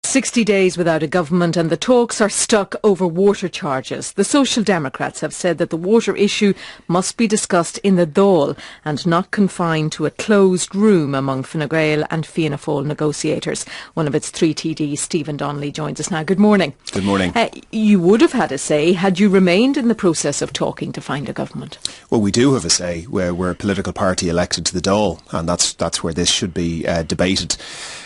60 days without a government and the talks are stuck over water charges. The Social Democrats have said that the water issue must be discussed in the Dáil and not confined to a closed room among Fine Gael and Fianna Fáil negotiators. One of its three TDs, Stphen Donnelly, joins us now. Good morning. Good morning. You would have had a say had you remained in the process of talking to find a government. Well, we do have a say. We're a political party elected to the Dáil, and that's where this should be debated.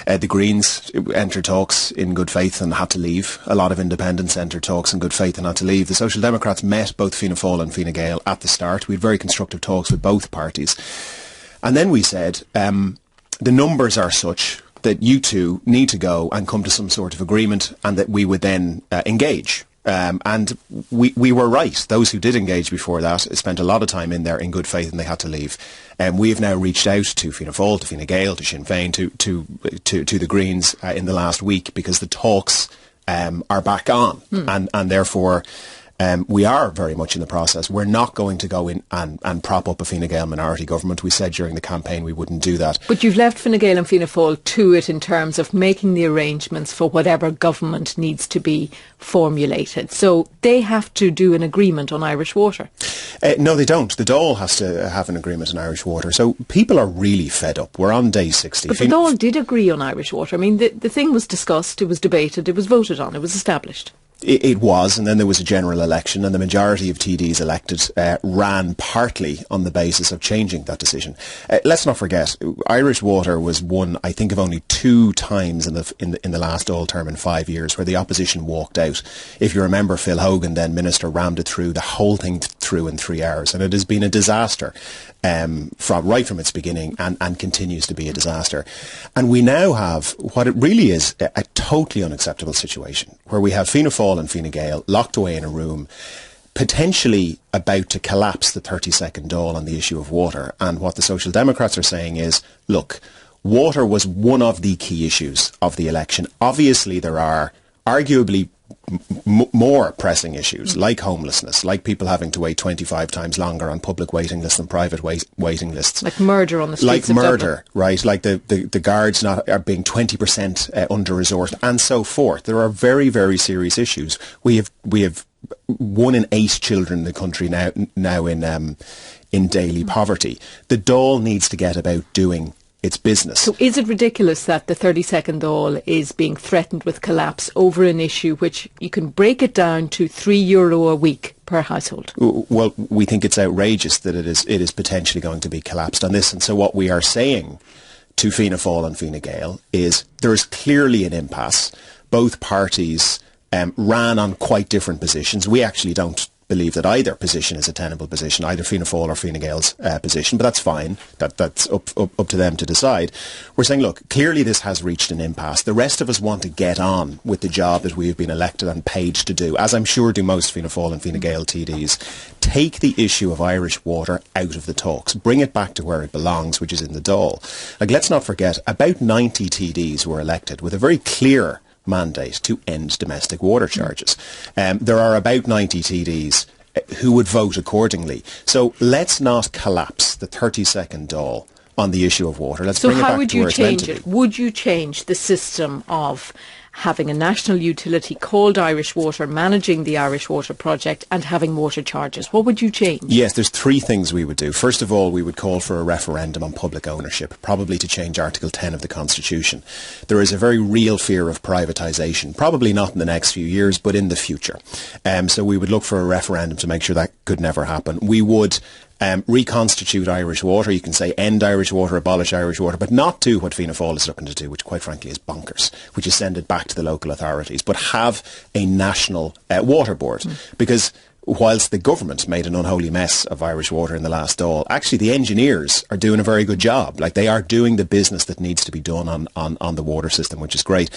The Greens entered talks in good faith and had to leave. A lot of independents entered talks in good faith and had to leave. The Social Democrats met both Fianna Fáil and Fine Gael at the start. We had very constructive talks with both parties. And then we said, the numbers are such that you two need to go and come to some sort of agreement, and that we would then engage. And we were right. Those who did engage before that spent a lot of time in there in good faith, and they had to leave. We have now reached out to Fianna Fáil, to Fine Gael, to Sinn Féin, to the Greens in the last week, because the talks are back on, and therefore we are very much in the process. We're not going to go in and prop up a Fine Gael minority government. We said during the campaign we wouldn't do that. But you've left Fine Gael and Fianna Fáil to it in terms of making the arrangements for whatever government needs to be formulated. So they have to do an agreement on Irish water. No, they don't. The Dáil has to have an agreement on Irish water. So people are really fed up. We're on day 60. But the Dáil did agree on Irish water. I mean, the thing was discussed, it was debated, it was voted on, it was established. It was, and then there was a general election, and the majority of TDs elected ran partly on the basis of changing that decision. Let's not forget, Irish water was one, I think, of only 2 times in the last Dáil term in 5 years where the opposition walked out. If you remember, Phil Hogan, then Minister, rammed it through, the whole thing through in 3 hours, and it has been a disaster right from its beginning, and continues to be a disaster. And we now have what it really is a totally unacceptable situation, where we have Fianna Fáil and Fine Gael locked away in a room, potentially about to collapse the 32nd Dáil on the issue of water. And what the Social Democrats are saying is, look, water was one of the key issues of the election. Obviously there are arguably more pressing issues, like homelessness, like people having to wait 25 times longer on public waiting lists than private waiting lists. Like murder on the streets of Dublin. Dublin. Right, like the guards are being 20% under-resourced, and so forth. There are very, very serious issues. We have 1 in 8 children in the country now in daily poverty. The Dáil needs to get about doing its business. So is it ridiculous that the 32nd Dáil is being threatened with collapse over an issue which you can break it down to €3 a week per household? Well, we think it's outrageous that it is potentially going to be collapsed on this. And so what we are saying to Fianna Fáil and Fine Gael is there is clearly an impasse. Both parties ran on quite different positions. We actually don't believe that either position is a tenable position, either Fianna Fáil or Fine Gael's position, but that's fine. That's up to them to decide. We're saying, look, clearly this has reached an impasse. The rest of us want to get on with the job that we have been elected and paid to do, as I'm sure do most Fianna Fáil and Fine Gael TDs. Take the issue of Irish water out of the talks. Bring it back to where it belongs, which is in the Dáil. Like, let's not forget, about 90 TDs were elected with a very clear mandate to end domestic water charges. There are about 90 TDs who would vote accordingly. So let's not collapse the 32nd Dáil on the issue of water. Let's bring it back to where it's meant to be. So how would you change it? Would you change the system of having a national utility called Irish Water, managing the Irish Water project and having water charges? What would you change? Yes, there's 3 things we would do. First of all, we would call for a referendum on public ownership, probably to change Article 10 of the Constitution. There is a very real fear of privatisation, probably not in the next few years, but in the future. So we would look for a referendum to make sure that could never happen. We would reconstitute Irish water. You can say end Irish water, abolish Irish water, but not do what Fianna Fáil is looking to do, which quite frankly is bonkers, which is send it back to the local authorities, but have a national water board. Because whilst the government made an unholy mess of Irish water in the last Dáil, actually the engineers are doing a very good job. Like, they are doing the business that needs to be done on the water system, which is great.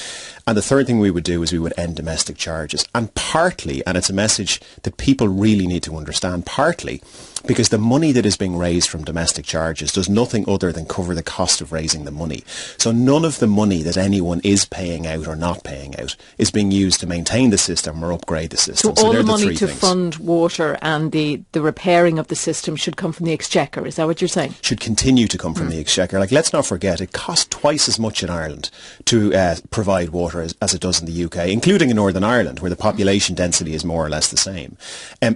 And the third thing we would do is we would end domestic charges. And partly, and it's a message that people really need to understand, partly because the money that is being raised from domestic charges does nothing other than cover the cost of raising the money. So none of the money that anyone is paying out or not paying out is being used to maintain the system or upgrade the system. So all the money to fund fund water and the repairing of the system should come from the Exchequer. Is that what you're saying? Should continue to come from the Exchequer. Like, let's not forget, it costs twice as much in Ireland to provide water as it does in the UK, including in Northern Ireland, where the population density is more or less the same.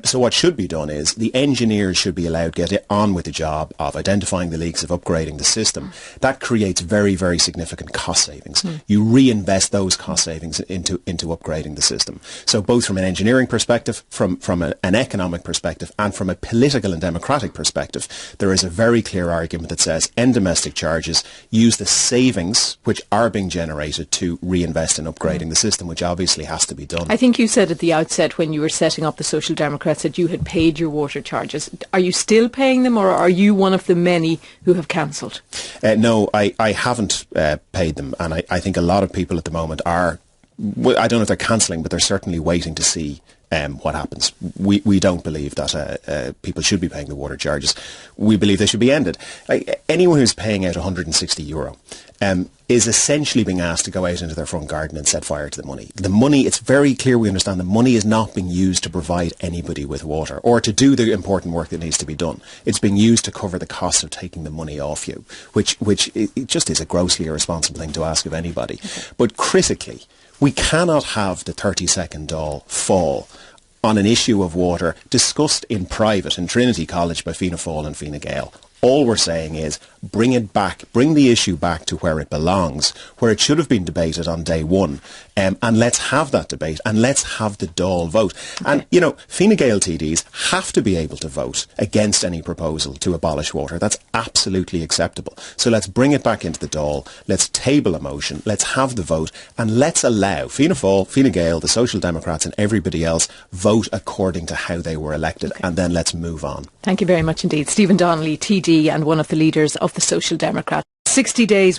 So what should be done is the engineers should be allowed to get on with the job of identifying the leaks, of upgrading the system. That creates very, very significant cost savings. You reinvest those cost savings into upgrading the system. So both from an engineering perspective, from an economic perspective, and from a political and democratic perspective, there is a very clear argument that says end domestic charges, use the savings which are being generated to reinvest in upgrading the system, which obviously has to be done. I think you said at the outset when you were setting up the Social Democrats that you had paid your water charges. Are you still paying them, or are you one of the many who have cancelled? No, I haven't paid them, and I think a lot of people at the moment are, I don't know if they're cancelling, but they're certainly waiting to see what happens. We don't believe that people should be paying the water charges. We believe they should be ended. Like, anyone who's paying out €160 is essentially being asked to go out into their front garden and set fire to the money. The money, it's very clear, we understand the money is not being used to provide anybody with water or to do the important work that needs to be done. It's being used to cover the cost of taking the money off you, which it just is a grossly irresponsible thing to ask of anybody. Okay. But critically, we cannot have the 30-second Dáil fall on an issue of water discussed in private in Trinity College by Fianna Fáil and Fine Gael. All we're saying is bring it back, bring the issue back to where it belongs, where it should have been debated on day one, and let's have that debate and let's have the Dáil vote. Okay. And, you know, Fine Gael TDs have to be able to vote against any proposal to abolish water. That's absolutely acceptable. So let's bring it back into the Dáil, let's table a motion, let's have the vote, and let's allow Fianna Fáil, Fine Gael, the Social Democrats and everybody else vote according to how they were elected, and then let's move on. Thank you very much indeed. Stephen Donnelly, TD and one of the leaders of the Social Democrats. 60 days